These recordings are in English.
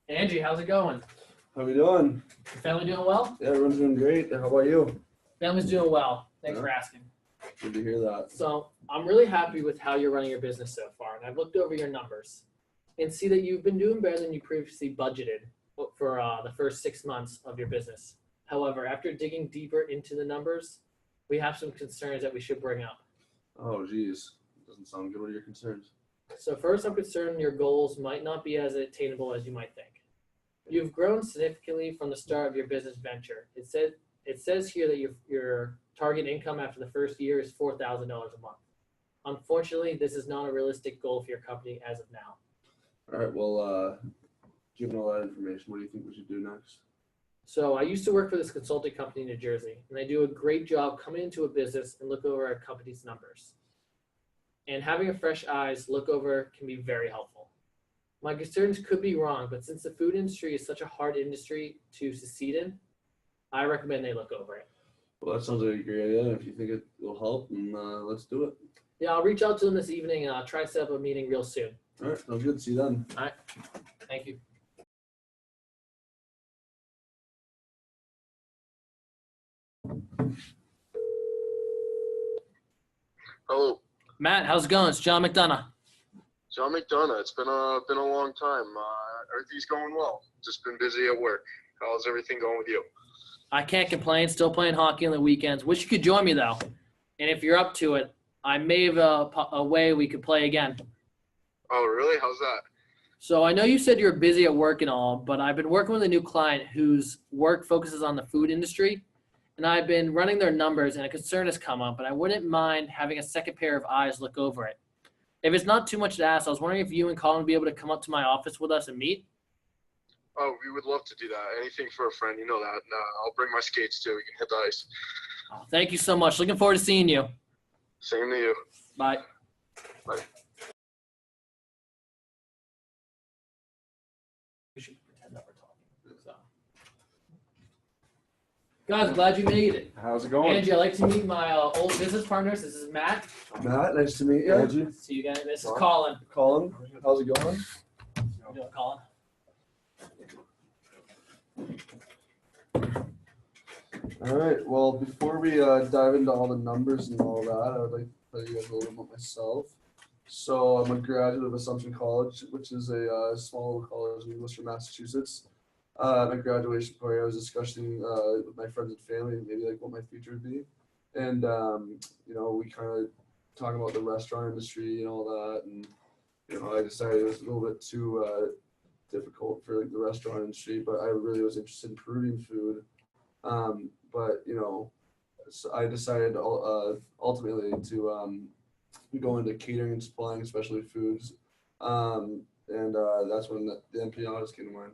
Angie, how's it going? How we doing? Your family doing well? Yeah, everyone's doing great. How about you? Family's doing well. Thanks Yeah. for asking. Good to hear that. So I'm really happy with how you're running your business so far, and I've looked over your numbers and see that you've been doing better than you previously budgeted for the first 6 months of your business. However, after digging deeper into the numbers, we have some concerns that we should bring up. Oh, geez. Doesn't sound good. What are your concerns? So first, I'm concerned your goals might not be as attainable as you might think. You've grown significantly from the start of your business venture. It says here that your target income after the first year is $4,000 a month. Unfortunately, this is not a realistic goal for your company as of now. All right. Well, given all that information, what do you think we should do next? So I used to work for this consulting company in New Jersey, and they do a great job coming into a business and look over a company's numbers. And having a fresh eyes look over can be very helpful. My concerns could be wrong, but since the food industry is such a hard industry to succeed in, I recommend they look over it. Well, that sounds like a great idea. If you think it will help, then let's do it. Yeah, I'll reach out to them this evening and I'll try to set up a meeting real soon. All right. Sounds good. See you then. All right. Thank you. Hello, Matt, how's it going? It's John McDonough. John McDonough. It's been a long time. Everything's going well. Just been busy at work. How's everything going with you? I can't complain. Still playing hockey on the weekends. Wish you could join me though. And if you're up to it, I may have a way we could play again. Oh, really? How's that? So I know you said you're busy at work and all, but I've been working with a new client whose work focuses on the food industry. And I've been running their numbers and a concern has come up, and I wouldn't mind having a second pair of eyes look over it. If it's not too much to ask, I was wondering if you and Colin would be able to come up to my office with us and meet. Oh, we would love to do that. Anything for a friend, you know that. I'll bring my skates too. We can hit the ice. Oh, thank you so much. Looking forward to seeing you. Same to you. Bye. Bye. We should pretend that we're talking. So. Guys, glad you made it. How's it going? Angie, I'd like to meet my old business partners. This is Matt. Matt, nice to meet you. Angie. See you guys. This is Colin. Colin, how's it going? How you doing, Colin? All right. Well, before we dive into all the numbers and all that, I would like to tell you guys a little bit about myself. So I'm a graduate of Assumption College, which is a small little college in Worcester, Massachusetts. At my graduation party, I was discussing with my friends and family maybe like what my future would be, and we kind of talking about the restaurant industry and all that, and I decided it was a little bit too difficult for like the restaurant industry, but I really was interested in Peruvian food. But so I decided ultimately to go into catering and supplying, especially foods, and that's when the empanadas came to mind.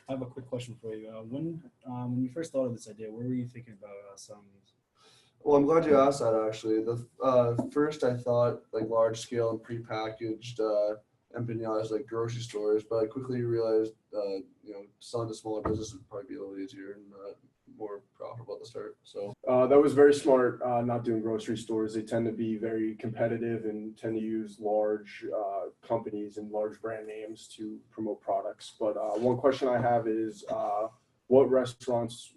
I have a quick question for you. When you first thought of this idea, where were you thinking about selling these? Well, I'm glad you asked that. Actually, the first I thought like large scale and prepackaged empanadas like grocery stores, but I quickly realized selling to smaller businesses would probably be a little easier and more profitable at the start. So that was very smart, not doing grocery stores. They tend to be very competitive and tend to use large companies and large brand names to promote products. But one question I have is what restaurants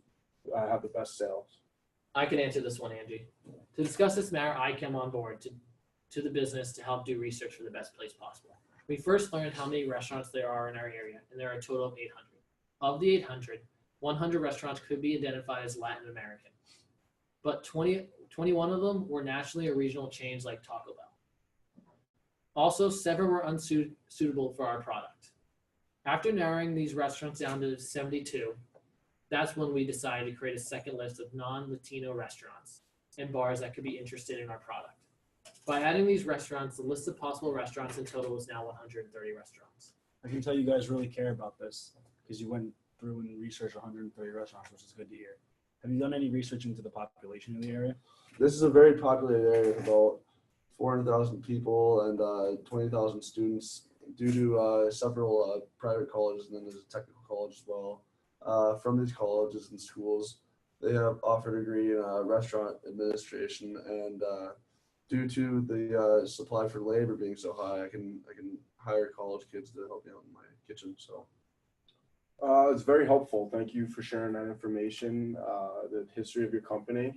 have the best sales? I can answer this one, Angie. To discuss this matter, I came on board to the business to help do research for the best place possible. We first learned how many restaurants there are in our area, and there are a total of 800. Of the 800, 100 restaurants could be identified as Latin American, but 21 of them were nationally or regional chains like Taco Bell. Also, 7 were unsuitable for our product. After narrowing these restaurants down to 72, that's when we decided to create a second list of non-Latino restaurants and bars that could be interested in our product. By adding these restaurants, the list of possible restaurants in total is now 130 restaurants. I can tell you guys really care about this because you went through and researched 130 restaurants, which is good to hear. Have you done any research into the population in the area? this is a very popular area with about 400,000 people and 20,000 students due to several private colleges, and then there's a technical college as well. From these colleges and schools, they have offered a degree in restaurant administration, and due to the supply for labor being so high, I can hire college kids to help me out in my kitchen. So It's very helpful. Thank you for sharing that information, the history of your company.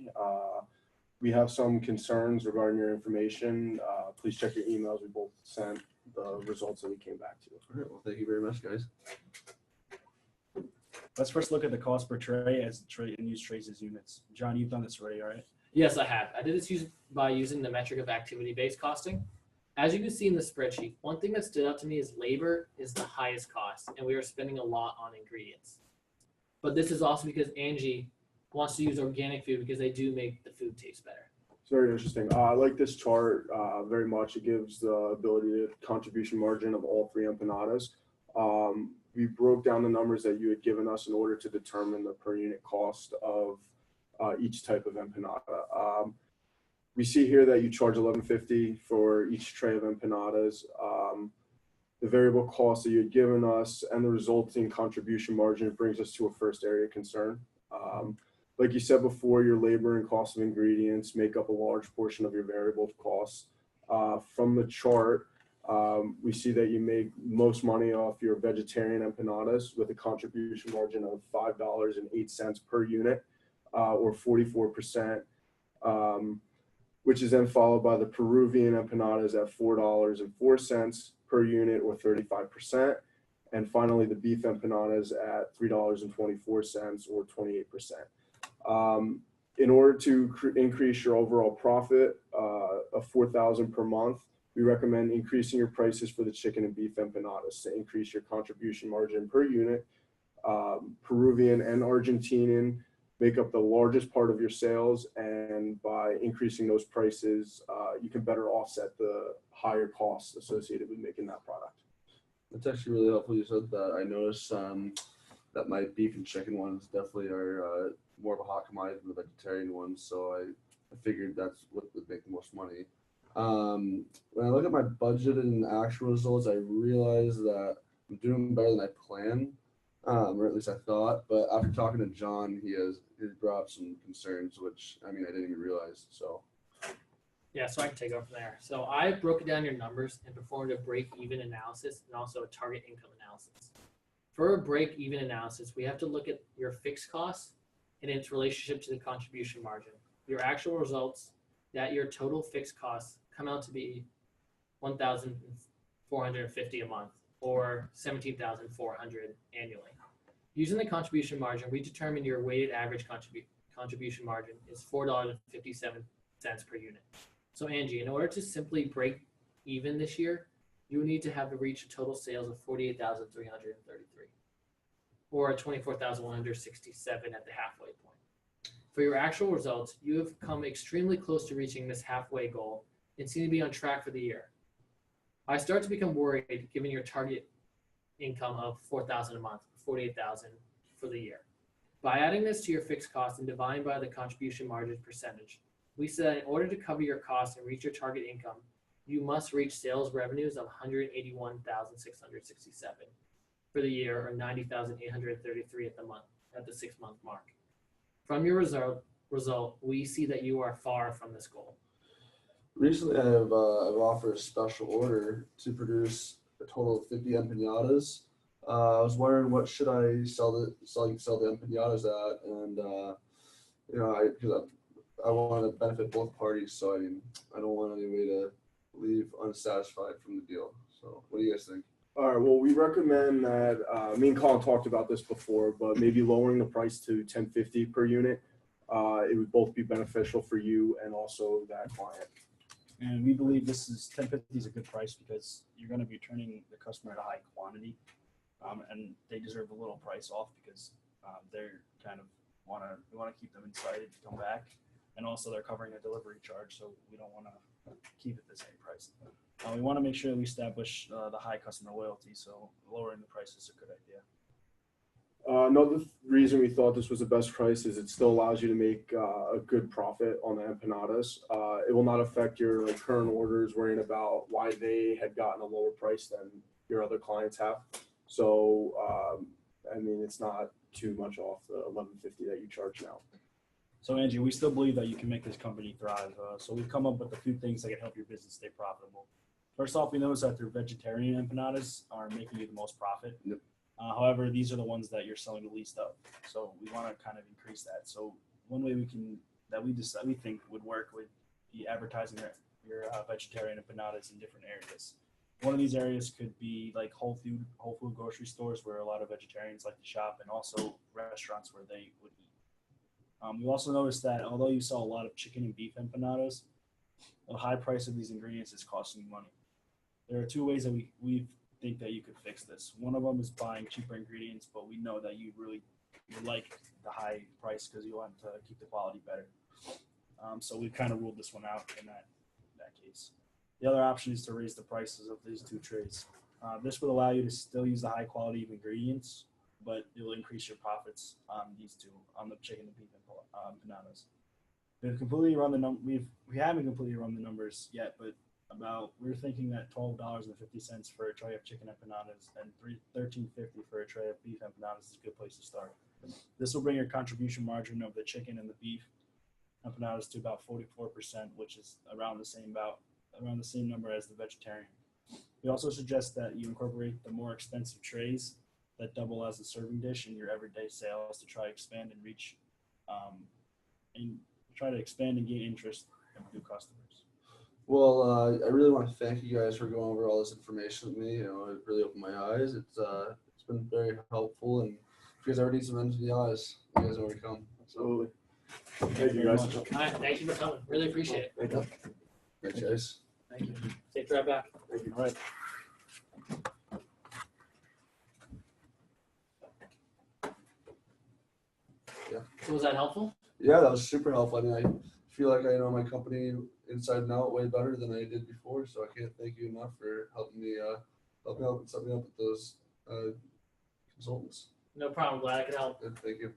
We have some concerns regarding your information. Please check your emails. We both sent the results that we came back to. All right, well, thank you very much, guys. Let's first look at the cost per tray as tray and use trays as units. John, you've done this already, all right? Yes, I have. I did this by using the metric of activity-based costing. As you can see in the spreadsheet, one thing that stood out to me is labor is the highest cost, and we are spending a lot on ingredients. But this is also because Angie wants to use organic food because they do make the food taste better. It's very interesting. I like this chart very much. It gives the ability to contribution margin of all three empanadas. We broke down the numbers that you had given us in order to determine the per unit cost of each type of empanada. We see here that you charge $11.50 for each tray of empanadas. The variable cost that you had given us and the resulting contribution margin brings us to a first area of concern. Like you said before, your labor and cost of ingredients make up a large portion of your variable costs. From the chart, we see that you make most money off your vegetarian empanadas with a contribution margin of $5.08 per unit, or 44%, which is then followed by the Peruvian empanadas at $4.04 per unit, or 35%. And finally, the beef empanadas at $3.24 or 28%. In order to increase your overall profit of $4,000 per month, we recommend increasing your prices for the chicken and beef empanadas to increase your contribution margin per unit. Peruvian and Argentinian make up the largest part of your sales, and by increasing those prices, you can better offset the higher costs associated with making that product. That's actually really helpful you said that. I noticed that my beef and chicken ones definitely are more of a hot commodity than the vegetarian ones, so I figured that's what would make the most money. When I look at my budget and actual results, I realize that I'm doing better than I planned, or at least I thought. But after talking to John, he brought up some concerns, which I didn't even realize. So Yeah, so I can take over from there. So I broke down your numbers and performed a break-even analysis and also a target income analysis. For a break-even analysis, we have to look at your fixed costs and its relationship to the contribution margin. Your actual results, that your total fixed costs come out to be $1,450 a month, or $17,400 annually. Using the contribution margin, we determine your weighted average contribution margin is $4.57 per unit. So Angie, in order to simply break even this year, you will need to have to reach a total sales of $48,333, or $24,167 at the halfway point. For your actual results, you have come extremely close to reaching this halfway goal and seem to be on track for the year. I start to become worried given your target income of $4,000 a month, $48,000 for the year. By adding this to your fixed costs and dividing by the contribution margin percentage, we said in order to cover your costs and reach your target income, you must reach sales revenues of $181,667 for the year, or $90,833 at the 6-month mark. From your result, we see that you are far from this goal. recently, I've offered a special order to produce a total of 50 empanadas. I was wondering what should I sell the empanadas at, and because I want to benefit both parties, so I don't want anybody to leave unsatisfied from the deal. So what do you guys think? All right, well, we recommend that, me and Colin talked about this before, but maybe lowering the price to $10.50 per unit. It would both be beneficial for you and also that client. And we believe this is $10.50 is a good price because you're going to be turning the customer at a high quantity, and they deserve a little price off because they're kind of we want to keep them excited to come back, and also they're covering a delivery charge, so we don't want to keep it the same price. We want to make sure we establish the high customer loyalty, so lowering the price is a good idea. Another reason we thought this was the best price is it still allows you to make a good profit on the empanadas. It will not affect your current orders worrying about why they had gotten a lower price than your other clients have. So, it's not too much off the $11.50 that you charge now. So Angie, we still believe that you can make this company thrive. So we've come up with a few things that can help your business stay profitable. First off, we noticed that their vegetarian empanadas are making you the most profit. Yep. However, these are the ones that you're selling the least of. So we want to kind of increase that. So one way we think would work would be advertising your vegetarian empanadas in different areas. One of these areas could be like Whole Food grocery stores where a lot of vegetarians like to shop, and also restaurants where they would eat. We also noticed that although you sell a lot of chicken and beef empanadas, the high price of these ingredients is costing you money. There are two ways that we think that you could fix this. One of them is buying cheaper ingredients, but we know that you like the high price because you want to keep the quality better. So we've kind of ruled this one out in that case. The other option is to raise the prices of these two trays. This would allow you to still use the high quality of ingredients, but it will increase your profits on these two, on the chicken and beef empanadas. We haven't completely run the numbers yet, but we're thinking that $12.50 for a tray of chicken empanadas and $13.50 for a tray of beef empanadas is a good place to start. This will bring your contribution margin of the chicken and the beef empanadas to about 44%, which is around the same number as the vegetarian. We also suggest that you incorporate the more expensive trays that double as a serving dish in your everyday sales to try to expand and gain interest in new customers. Well, I really want to thank you guys for going over all this information with me. It really opened my eyes. It's been very helpful, and if you guys ever need some NPIs, you guys know where to come. Absolutely. Thank Thank you, guys. All right, thank you for coming. Really appreciate it. Thank you. Thanks, guys. Thank you. Safe drive back. Thank you. All right. So was that helpful? Yeah, that was super helpful. I mean, I feel like I know my company inside and out way better than I did before, so I can't thank you enough for helping me out and setting me up with those consultants. No problem. Glad I could help. Thank you.